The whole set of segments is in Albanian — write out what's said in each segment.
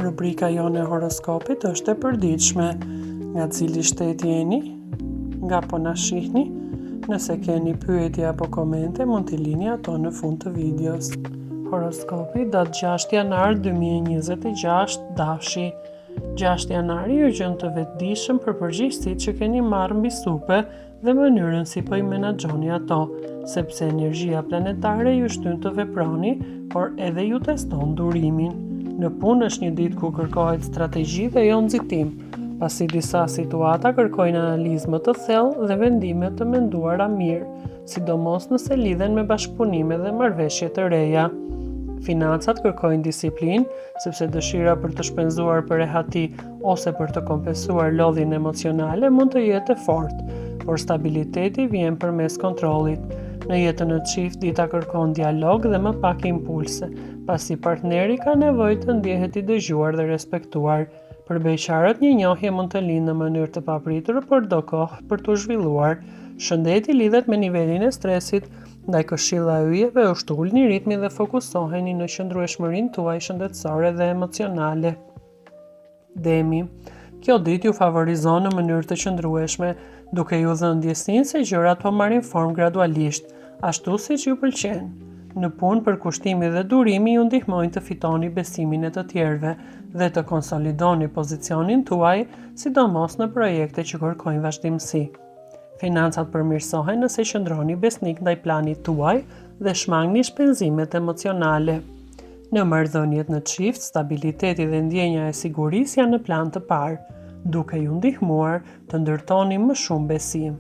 Rubrika jone e horoskopit është e përditshme. Nga cili shtet jeni? Nga po na shihni? Nëse keni pyetje apo komente, mund t'i lini ato në fund të videos. Horoskopi datë 6 janar 2026, Dashi. 6 janari ju gjën të vetëdijshëm për përgjegjësitë që keni marrë mbi supe dhe mënyrën si po i menaxhoni ato, sepse energjia planetare ju shtyn të veproni, por edhe ju teston durimin. Në punë është një ditë ku kërkohet strategji dhe jo nxitim, pasi disa situata kërkojnë analizë më të thellë dhe vendime të menduara mirë, sidomos nëse lidhen me bashkëpunime dhe marrëveshje të reja. Financat kërkojnë disiplinë, sepse dëshira për të shpenzuar për rehati ose për të kompensuar lodhjen emocionale mund të jetë e fortë, por stabiliteti vjen përmes kontrollit. Në jetën e çift dita kërkon dialog dhe më pak impulse, pasi partneri ka nevojë të ndjehet i dëgjuar dhe respektuar. Për beqarët një njohje mund të lindë në mënyrë të papritur, por do kohë për t'u zhvilluar. Shëndeti lidhet me nivelin e stresit, ndaj këshilla e yjeve është ulni ritmin dhe fokusoheni në qëndrueshmërinë tuaj shëndetësore dhe emocionale. Demi. Kjo ditë ju favorizon në mënyrë të qëndrueshme, duke ju dhënë ndjesinë se gjërat po marrin formë gradualisht, ashtu siç ju pëlqen. Në punë përkushtimi dhe durimi ju ndihmojnë të fitoni besimin e të tjerëve dhe të konsolidoni pozicionin tuaj, sidomos në projekte që kërkojnë vazhdimsi. Financat përmirësohen nëse qëndroni besnik ndaj planit tuaj dhe shmangni shpenzimet emocionale. Në marrëdhëniet në çift, stabiliteti dhe ndjenja e sigurisë janë në plan të parë, duke ju ndihmuar të ndërtoni më shumë besim.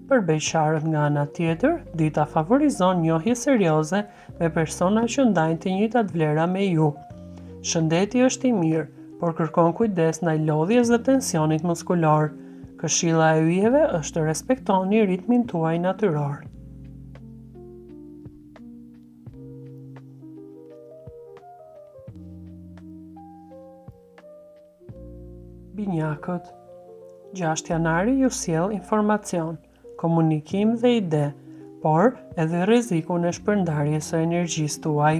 Për beqarët nga ana tjetër, dita favorizon njohje serioze me persona që ndajnë të njëjtat vlera me ju. Shëndeti është i mirë, por kërkon kujdes ndaj lodhjes dhe tensionit muskulor. Këshilla e yjeve është të respektoni ritmin tuaj natyror. Binjakët. 6 janari ju sjell informacion, komunikim dhe ide, por edhe rrezikun e shpërndarjes së energjisë tuaj.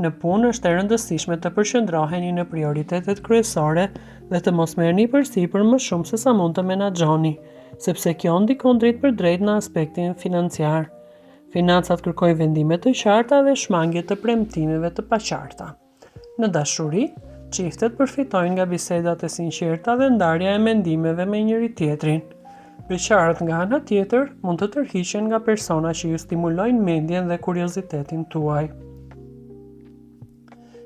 Në punë është e rëndësishme të përqendroheni në prioritetet kryesore dhe të mos merrni përsipër më shumë se sa mund të menaxhoni, sepse kjo ndikon drejt për drejt në aspektin financiar. Financat kërkojnë vendime të qarta dhe shmangje të premtimeve të paqarta. Në dashuri, çiftet përfitojnë nga bisedat e sinqerta dhe ndarja e mendimeve me njëri tjetrin. Beqarët nga ana tjetër mund të tërhiqen nga persona që ju stimulojnë mendjen dhe kuriozitetin tuaj.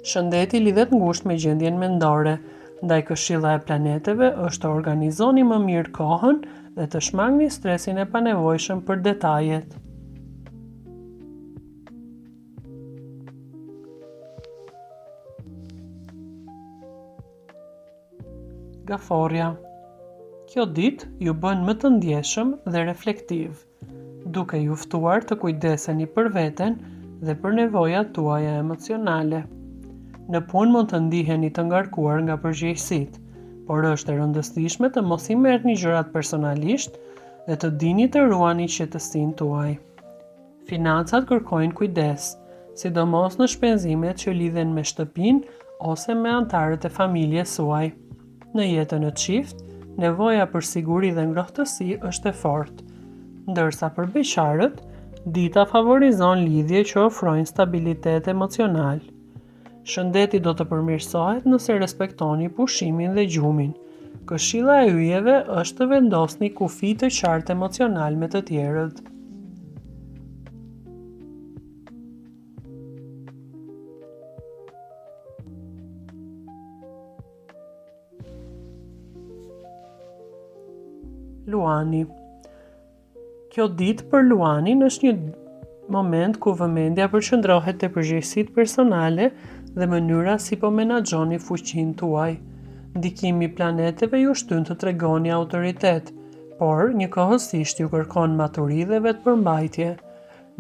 Shëndeti lidhet ngushtë me gjendjen mendore, ndaj këshilla e planeteve është të organizoni më mirë kohën dhe të shmangni stresin e panevojshëm për detajet. Gaforja. Kjo ditë ju bën më të ndjeshëm dhe reflektiv, duke ju ftuar të kujdeseni për veten dhe për nevojat tuaja emocionale. Në punë mund të ndiheni të ngarkuar nga përgjegjësitë, por është e rëndësishme të mos i merrni gjërat personalisht dhe të dini të ruani qetësinë tuaj. Financat kërkojnë kujdes, sidomos në shpenzimet që lidhen me shtëpinë ose me anëtarët e familjes suaj. Në jetën e çift, nevoja për siguri dhe ngrohtësi është e fortë, ndërsa për beqarët, dita favorizon lidhje që ofrojnë stabilitet emocional. Shëndeti do të përmirësohet nëse respektoni pushimin dhe gjumin. Këshilla e yjeve është të vendosni kufi të qartë emocional me të tjerët. Luani. Kjo ditë për Luanin është një moment ku vëmendja përqendrohet te përgjegjësitë personale dhe mënyra si po menaxhoni fuqinë tuaj. Ndikimi i planeteve ju shtyn të tregoni autoritet, por njëkohësisht ju kërkon maturi dhe vetëpërmbajtje.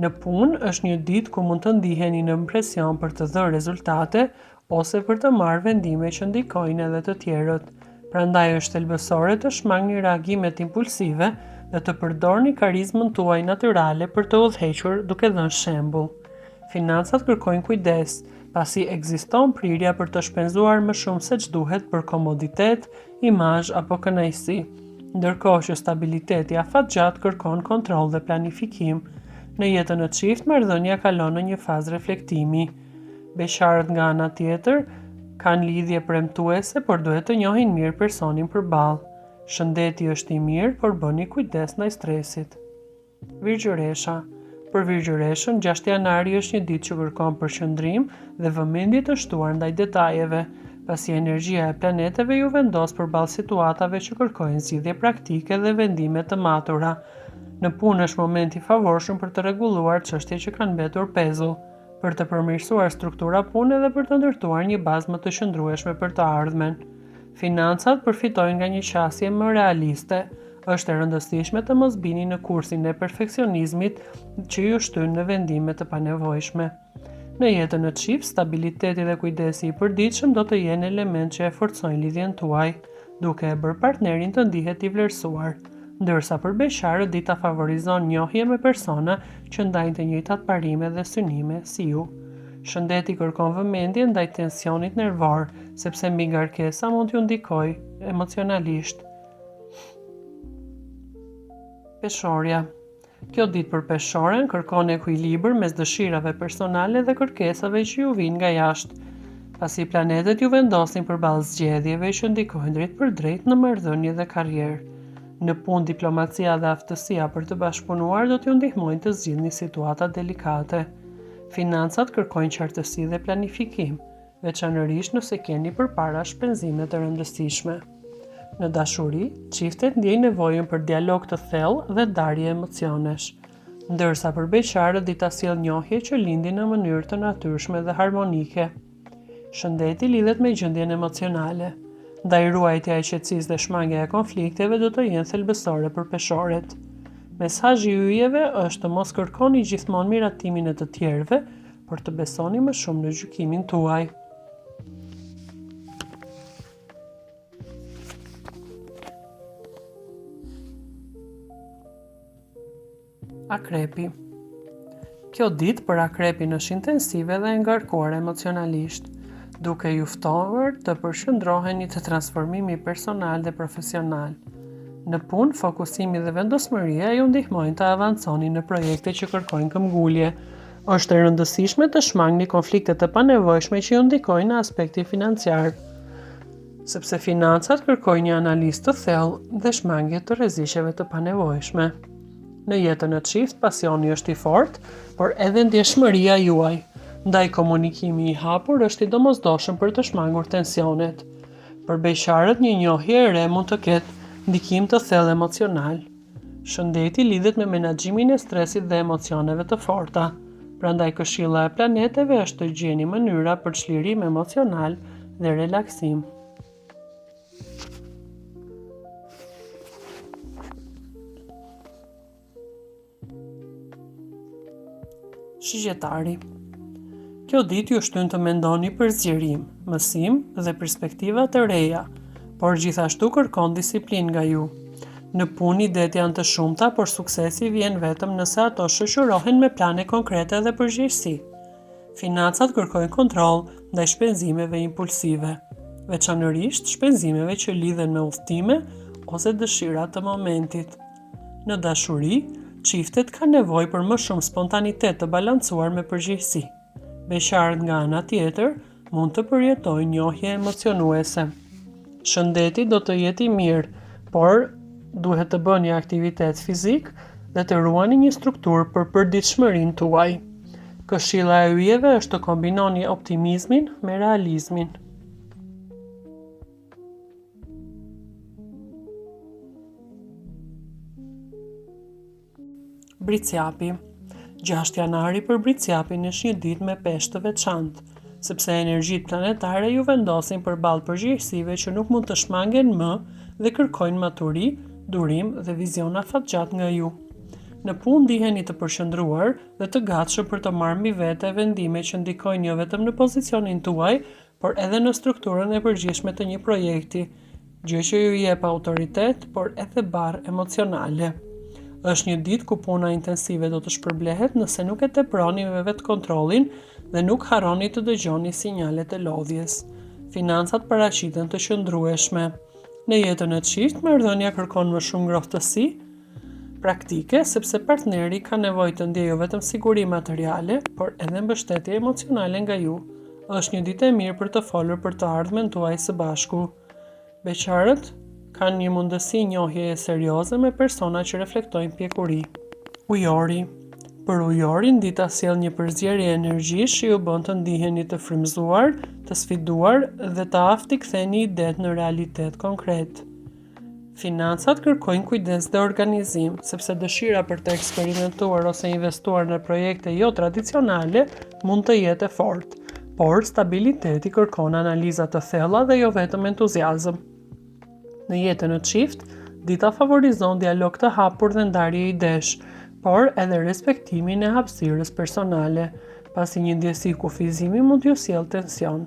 Në punë është një ditë ku mund të ndiheni në presion për të dhënë rezultate ose për të marrë vendime që ndikojnë edhe të tjerët. Prandaj është thelbësore të shmangni reagimet impulsive dhe të përdorni karizmën tuaj natyrale për të udhëhequr duke dhënë shembull. Financat kërkojnë kujdes, pasi ekziston prirja për të shpenzuar më shumë se ç'duhet për komoditet, imazh apo kënaqësi, ndërkohë që stabiliteti afatgjat kërkon kontroll dhe planifikim. Në jetën e çift, marrëdhënia kalon në një fazë reflektimi. Beqarët nga ana tjetër kanë lidhje premtuese, por duhet të njohin mirë personin përballë. Shëndeti është i mirë, por bëni kujdes ndaj stresit. Virgjëresha. Për Virgjëreshën, 6 janari është një ditë që kërkon përqendrim dhe vëmendje të shtuar ndaj detajeve, pasi energjia e planeteve ju vendos përballë situatave që kërkojnë zgjidhje praktike dhe vendime të matura. Në punë është momenti i favorshëm për të rregulluar çështje që kanë mbetur pezull, për të përmirësuar struktura pune dhe për të ndërtuar një bazë më të qëndrueshme për të ardhmen. Financat përfitojnë nga një qasje më realiste. Është e rëndësishme të mos bini në kursin e perfeksionizmit që ju shtyn në vendime të panevojshme. Në jetën e çift, stabiliteti dhe kujdesi i përditshëm do të jenë element që e forcojnë lidhjen tuaj, duke e bërë partnerin të ndihet i vlerësuar. Ndërsa për beqarët, dita favorizon njohje me persona që ndajnë të njëjtat parime dhe synime si ju. Shëndeti kërkon vëmendje ndaj tensionit nervor, sepse mbi ngarkesa mund t'ju ndikojë emocionalisht. Peshorja. Kjo ditë për peshoren kërkon ekuilibër mes dëshirave personale dhe kërkesave që ju vijnë nga jashtë, pasi planetet ju vendosin përballë zgjedhjeve që ndikojnë drejt për drejt në marrëdhënie dhe karrierë. Në punë, diplomacia dhe aftësia për të bashkëpunuar do t'ju ndihmojnë të zgjidhni situata delikate. Financat kërkojnë qartësi dhe planifikim, veçanërisht nëse keni përpara shpenzime të rëndësishme. Në dashuri, çiftet ndjejnë nevojën për dialog të thellë dhe darje emocionesh, ndërsa për beqarët dita sjell njohje që lindin në mënyrë të natyrshme dhe harmonike. Shëndeti lidhet me gjendjen emocionale. Ndaj ruajtja e qetësisë dhe shmangja e konflikteve do të jenë thelbësore për peshorët. Mesazhi i yjeve është të mos kërkoni gjithmonë miratimin e të tjerëve, por të besoni më shumë në gjykimin tuaj. Akrepi. Kjo ditë për akrepin është intensive dhe e ngarkuar emocionalisht, duke ju ftuar të përqendroheni te transformimi personal dhe profesional. Në punë, fokusimi dhe vendosmëria ju ndihmojnë të avanconi në projekte që kërkojnë këmbgulje. Është e rëndësishme të shmangni konfliktet e panevojshme që ju ndikojnë në aspektin financiar, sepse financat kërkojnë një analizë të thellë dhe shmangje të rreziqeve të panevojshme. Në jetën e çift, pasioni është i fortë, por edhe ndjeshmëria juaj. Ndaj komunikimi i hapur është i domosdoshëm për të shmangur tensionet. Për beqarët, një njohje e re mund të ketë ndikim të thellë emocional. Shëndeti lidhet me menaxhimin e stresit dhe emocioneve të forta. Prandaj këshilla e planeteve është të gjeni mënyra për çlirim emocional dhe relaksim. Shigjetari. Kjo ditë ju shtyn të mendoni për zgjerim, mësim dhe perspektiva të reja, por gjithashtu kërkon disiplinë nga ju. Në punë idetë janë të shumta, por suksesi vjen vetëm nëse ato shoqërohen me plane konkrete dhe përgjegjësi. Financat kërkojnë kontroll ndaj shpenzimeve impulsive, veçanërisht shpenzimeve që lidhen me udhëtime ose dëshira të momentit. Në dashuri, çiftet kanë nevojë për më shumë spontanitet të balancuar me përgjegjësi. Beqarët nga ana tjetër mund të përjetojnë njohje emocionuese. Shëndeti do të jetë i mirë, por duhet të bëni aktivitet fizik dhe të ruani një strukturë për përditshmërinë tuaj. Këshilla e yjeve është të kombinoni optimizmin me realizmin. Bricjapi. 6 janari për Bricjapin është një ditë me peshë të veçantë, sepse energjitë planetare ju vendosin përballë përgjegjësive që nuk mund të shmangen më dhe kërkojnë maturi, durim dhe vizion afatgjat nga ju. Në punë ndiheni të përqendruar dhe të gatshëm për të marrë mbi vete vendime që ndikojnë jo vetëm në pozicionin tuaj, por edhe në strukturën e përgjithshme të një projekti, gjë që ju jep autoritet, por edhe barë emocionale. Është një ditë ku puna intensive do të shpërblehet nëse nuk e teproni me vetë kontrollin dhe nuk harroni të dëgjoni sinjalet e lodhjes. Financat paraqiten të qëndrueshme. Në jetën e çift, marrëdhënia kërkon më shumë ngrohtësi praktike, sepse partneri ka nevojë të ndjejë jo vetëm siguri materiale, por edhe mbështetje emocionale nga ju. Është një ditë e mirë për të folur për të ardhmen tuaj së bashku. Beqarët kanë një mundësi njohjeje serioze me persona që reflektojnë pjekuri. Ujori. Për ujorin, dita sjell një përzierje energjish që ju bën të ndiheni të frymëzuar, të sfiduar dhe të aftë i ktheni idetë në realitet konkret. Financat kërkojnë kujdes dhe organizim, sepse dëshira për të eksperimentuar ose investuar në projekte jo tradicionale mund të jetë e fortë, por stabiliteti kërkon analiza të thella dhe jo vetëm entuziazëm. Në jetën e çift, dita favorizon dialog të hapur dhe ndarje idesh, por edhe respektimin e hapësirës personale, pasi një ndjesi kufizimi mund t'ju sjellë tension.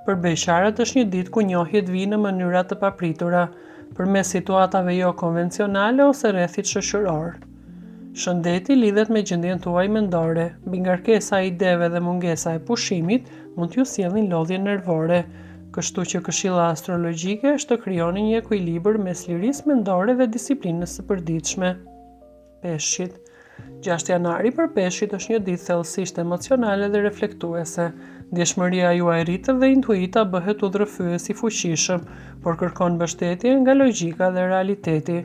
Për beqarët është një ditë ku njohjet vijnë në mënyra të papritura, përmes situatave jo konvencionale ose rrethit shoqëror. Shëndeti lidhet me gjendjen tuaj mendore, mbi ngarkesa e ideve dhe mungesa e pushimit mund t'ju sjellin lodhje nervore, kështu që këshilla astrologjike është të krijoni një ekuilibër mes lirisë mendore dhe disiplinës së përditshme. Peshqit. 6 janari për peshqit është një ditë thellësisht emocionale dhe reflektuese. Ndjeshmëria juaj rritet dhe intuita bëhet udhërrëfyes i fuqishëm, por kërkon mbështetje nga logjika dhe realiteti.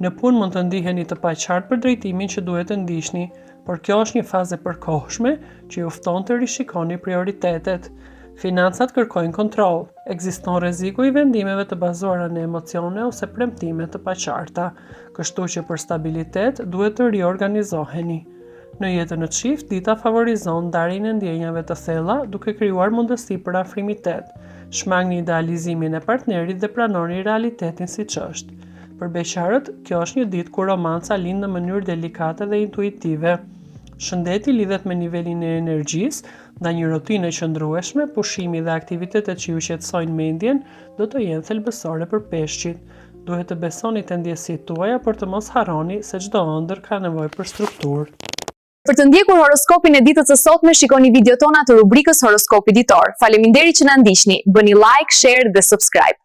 Në punë mund të ndiheni të paqartë për drejtimin që duhet të ndiqni, por kjo është një fazë e përkohshme që ju fton të rishikoni prioritetet. Financat kërkojnë kontroll. Ekziston rreziku i vendimeve të bazuara në emocione ose premtime të paqarta, kështu që për stabilitet duhet të riorganizoheni. Në jetën e çift, dita favorizon ndarjen e ndjenjave të thella, duke krijuar mundësi për afrimitet. Shmangni idealizimin e partnerit dhe pranoni realitetin siç është. Për beqarët, kjo është një ditë ku romanca lind në mënyrë delikate dhe intuitive. Shëndeti lidhet me nivelin e energjisë, nda një rutinë e qëndrueshme, pushimi dhe aktivitetet që ju qetësojnë mendjen do të jenë thelbësore për peshqit. Duhet të besoni te ndjesitë tuaja, por të mos harroni se çdo ëndër ka nevojë për strukturë. Për të ndjekur horoskopin e ditës së sotme, shikoni videot tona të rubrikës Horoskopi Ditor. Faleminderit që na ndiqni. Bëni like, share dhe subscribe.